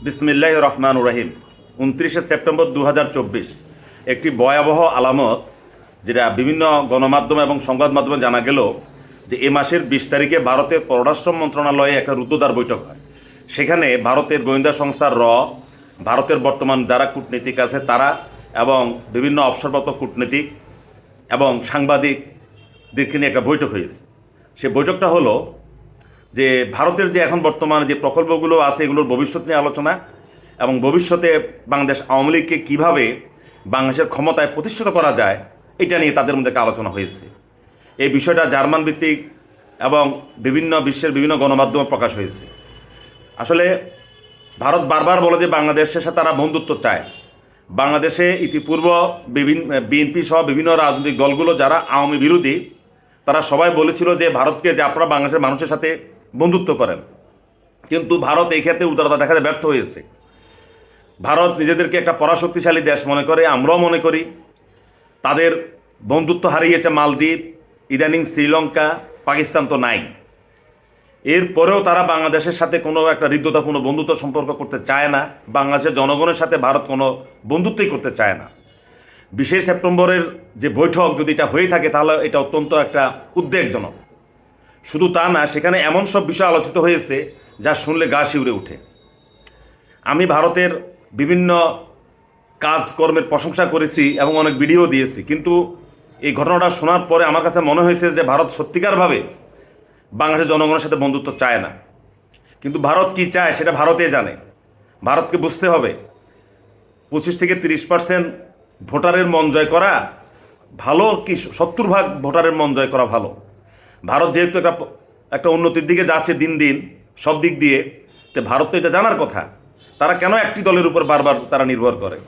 বিসমিল্লাহির রহমানির রহিম। 29শে সেপ্টেম্বর 2024 একটি ভয়াবহ আলামত, যেটা বিভিন্ন গণমাধ্যম এবং সংবাদ মাধ্যমে জানা গেল যে এ মাসের 20 তারিখে ভারতের পররাষ্ট্র মন্ত্রণালয়ে একটা রুদ্ধদ্বার বৈঠক হয়। সেখানে ভারতের গোয়েন্দা সংস্থা ভারতের বর্তমান যারা কূটনীতিক আছে তারা এবং বিভিন্ন অবসরপ্রাপ্ত কূটনীতিক এবং সাংবাদিকদেরকে নিয়ে একটা বৈঠক হয়েছে। সে বৈঠকটা হলো যে ভারতের যে এখন বর্তমানে যে প্রকল্পগুলো আছে এগুলোর ভবিষ্যৎ নিয়ে আলোচনা এবং ভবিষ্যতে বাংলাদেশ আওয়ামী লীগকে কীভাবে বাংলাদেশের ক্ষমতায় প্রতিষ্ঠিত করা যায় এটা নিয়ে তাদের মধ্যে একটা আলোচনা হয়েছে। এই বিষয়টা জার্মান ভিত্তিক এবং বিশ্বের বিভিন্ন গণমাধ্যমে প্রকাশ হয়েছে। আসলে ভারত বারবার বলে যে বাংলাদেশের সাথে তারা বন্ধুত্ব চায়। বাংলাদেশে ইতিপূর্ব বিএনপি সহ বিভিন্ন রাজনৈতিক দলগুলো যারা আওয়ামী বিরোধী তারা সবাই বলেছিল যে ভারতকে যে আপনারা বাংলাদেশের মানুষের সাথে বন্ধুত্ব করেন, কিন্তু ভারত এই ক্ষেত্রে উদারতা দেখাতে ব্যর্থ হয়েছে। ভারত নিজেদেরকে একটা পরাশক্তিশালী দেশ মনে করে, আমরাও মনে করি। তাদের বন্ধুত্ব হারিয়েছে মালদ্বীপ, ইদানিং শ্রীলঙ্কা, পাকিস্তান তো নাই। এরপরেও তারা বাংলাদেশের সাথে কোনো একটা হৃদ্যতাপূর্ণ বন্ধুত্ব সম্পর্ক করতে চায় না। বাংলাদেশের জনগণের সাথে ভারত কোনো বন্ধুত্বই করতে চায় না। 20শে সেপ্টেম্বরের যে বৈঠক যদি এটা হয়ে থাকে তাহলে এটা অত্যন্ত একটা উদ্বেগজনক। শুধু তা না, সেখানে এমন সব বিষয় আলোচিত হয়েছে যা শুনলে গা শিউরে ওঠে। আমি ভারতের বিভিন্ন কাজকর্মের প্রশংসা করেছি এবং অনেক ভিডিও দিয়েছি, কিন্তু এই ঘটনাটা শোনার পরে আমার কাছে মনে হয়েছে যে ভারত সত্যিকারভাবে বাংলাদেশের জনগণের সাথে বন্ধুত্ব চায় না। কিন্তু ভারত কি চায় সেটা ভারতে জানে। ভারতকে বুঝতে হবে 25 থেকে 30% ভোটারের মন জয় করা ভালো কি 70% ভোটারের মন জয় করা ভালো? ভারত যেহেতু একটা উন্নতির দিকে যাচ্ছে দিন দিন সব দিক দিয়ে, তো ভারত তো এটা জানার কথা। তারা কেন একটি দলের উপর বারবার তারা নির্ভর করে?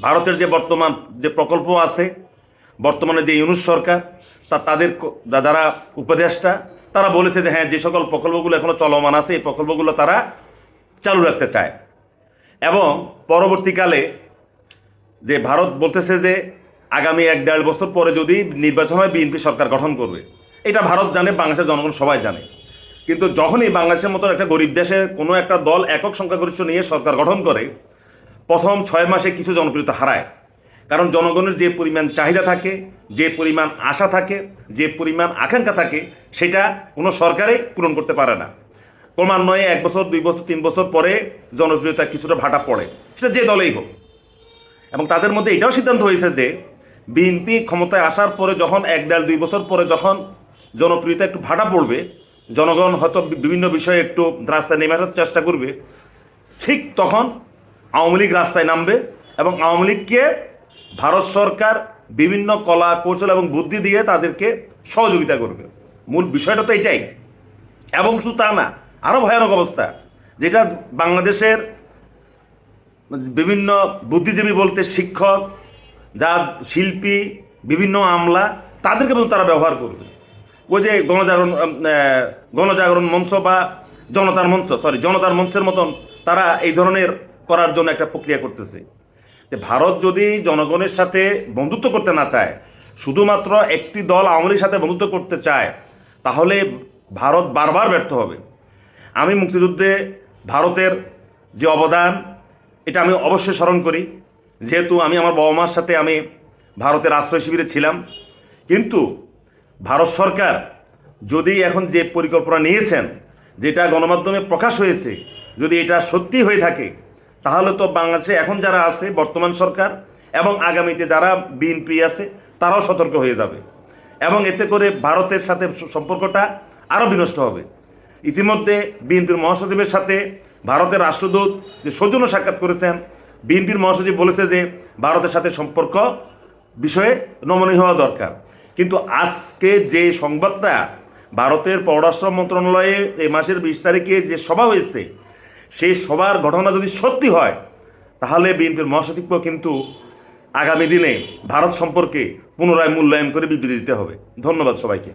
ভারতের যে বর্তমান যে প্রকল্প আছে, বর্তমানে যে ইউনূস সরকার তাদের যারা উপদেষ্টা তারা বলেছে যে হ্যাঁ, যে সকল প্রকল্পগুলো এখনও চলমান আছে এই প্রকল্পগুলো তারা চালু রাখতে চায়। এবং পরবর্তীকালে যে ভারত বলতেছে যে আগামী 1-1.5 বছর পরে যদি নির্বাচন হয় বিএনপি সরকার গঠন করবে। এটা ভারত জানে, বাংলাদেশের জনগণ সবাই জানে। কিন্তু যখনই বাংলাদেশের মতো একটা গরিব দেশে কোনো একটা দল একক সংখ্যাগরিষ্ঠ নিয়ে সরকার গঠন করে, প্রথম 6 মাসে কিছু জনপ্রিয়তা হারায়। কারণ জনগণের যে পরিমাণ চাহিদা থাকে, যে পরিমাণ আশা থাকে, যে পরিমাণ আকাঙ্ক্ষা থাকে, সেটা কোনো সরকারে পূরণ করতে পারে না। ক্রমান্বয়ে 1 বছর 2 বছর 3 বছর পরে জনপ্রিয়তা কিছুটা ভাটা পড়ে, সেটা যে দলেই হোক। এবং তাদের মধ্যে এটাও সিদ্ধান্ত হয়েছে যে বিএনপি ক্ষমতায় আসার পরে যখন 1-1.5-2 বছর পরে যখন জনপ্রিয়তা একটু ভাটা পড়বে, জনগণ হয়তো বিভিন্ন বিষয়ে একটু রাস্তায় নেমে আসার চেষ্টা করবে, ঠিক তখন আওয়ামী লীগ রাস্তায় নামবে এবং আওয়ামী লীগকে ভারত সরকার বিভিন্ন কলা কৌশল এবং বুদ্ধি দিয়ে তাদেরকে সহযোগিতা করবে। মূল বিষয়টা তো এটাই। এবং শুধু তা না, আরও ভয়ানক অবস্থা, যেটা বাংলাদেশের বিভিন্ন বুদ্ধিজীবী বলতে শিক্ষক, যা শিল্পী, বিভিন্ন আমলা, তাদেরকে কিন্তু তারা ব্যবহার করবে। ওই যে গণজাগরণ মঞ্চ বা জনতার মঞ্চের মতন তারা এই ধরনের করার জন্য একটা প্রক্রিয়া করতেছে। ভারত যদি জনগণের সাথে বন্ধুত্ব করতে না চায়, শুধুমাত্র একটি দল আওয়ামী লীগের সাথে বন্ধুত্ব করতে চায়, তাহলে ভারত বারবার ব্যর্থ হবে। আমি মুক্তিযুদ্ধে ভারতের যে অবদান এটা আমি অবশ্যই স্মরণ করি, যেহেতু আমি আমার বাবা মার সাথে আমি ভারতের আশ্রয় শিবিরে ছিলাম। কিন্তু ভারত সরকার যদি এখন যে পরিকল্পনা নিয়েছেন, যেটা গণমাধ্যমে প্রকাশ হয়েছে, যদি এটা সত্যি হয়ে থাকে, তাহলে তো বাংলাদেশে এখন যারা আছে বর্তমান সরকার এবং আগামীতে যারা বিএনপি আছে তারাও সতর্ক হয়ে যাবে এবং এতে করে ভারতের সাথে সম্পর্কটা আরও বিনষ্ট হবে। ইতিমধ্যে বিএনপির মহাসচিবের সাথে ভারতের রাষ্ট্রদূত যে সৌজন্য সাক্ষাৎ করেছেন, বিএনপির মহাসচিব বলেছে যে ভারতের সাথে সম্পর্ক বিষয়ে নমনীয় হওয়া দরকার। কিন্তু আজকে যে সংবাদটা ভারতের পররাষ্ট্র মন্ত্রণালয়ে এই মাসের 20 তারিখে যে সভা হয়েছে, সেই সভার ঘটনা যদি সত্যি হয়, তাহলে বিএনপির মহাসচিবকেও কিন্তু আগামী দিনে ভারত সম্পর্কে পুনরায় মূল্যায়ন করে বিবৃতি দিতে হবে। ধন্যবাদ সবাইকে।